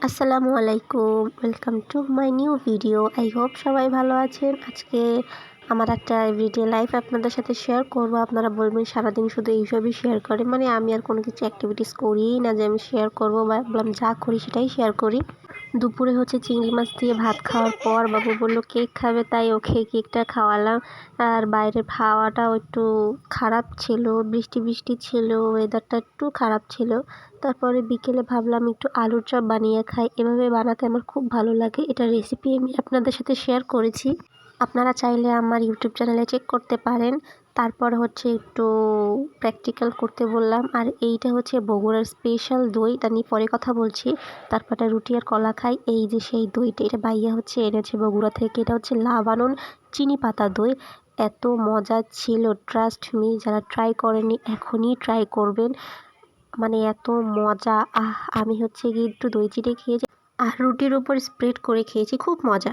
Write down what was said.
আসসালামু আলাইকুম, welcome to my new video. I hope সবাই ভালো আছেন। আজকে আমার একটা এভরিডে লাইফ আপনাদের সাথে শেয়ার করব। আপনারা বলবেন সারাদিন শুধু এইসবই শেয়ার করে, মানে আমি আর কোনো কিছু অ্যাক্টিভিটিস করিই না যে আমি শেয়ার করব, বা বললাম যা করি সেটাই শেয়ার করি। দুপুরে চিংড়ি মাছ দিয়ে ভাত খাওয়ার পর বাবু বললো কেক খাবে, তাই ওকে কেকটা খাওয়ালাম। আর বাইরের হাওয়াটাও একটু খারাপ ছিল, বৃষ্টি বৃষ্টি ছিল, ওয়েদারটা একটু খারাপ ছিল। তারপরে বিকেলে ভাবলাম একটু আলুর চপ বানিয়ে খাই। এভাবে বানাতে আমার খুব ভালো লাগে। এটা রেসিপি আমি আপনাদের সাথে শেয়ার করেছি, আপনারা চাইলে আমার ইউটিউব চ্যানেলে চেক করতে পারেন। তারপর একটু প্র্যাকটিক্যাল করতে বললাম। আর এইটা বগুড়ার স্পেশাল দই, তা নিয়ে পরে কথা বলছি। তারপরে রুটি আর কলা খাই। এই যে সেই দইটা, এটা বাইয়া এনেছে বগুড়া থেকে। এটা লাবানন চিনি পাতা দই। এত মজা ছিল, ট্রাস্ট মি, যারা ট্রাই করেনি এখনই ট্রাই করবেন। মানে এত মজা। আমি গিয়ে একটু দই চিড়ে খেয়েছি আর রুটির উপর স্প্রেড করে খেয়েছি, খুব মজা।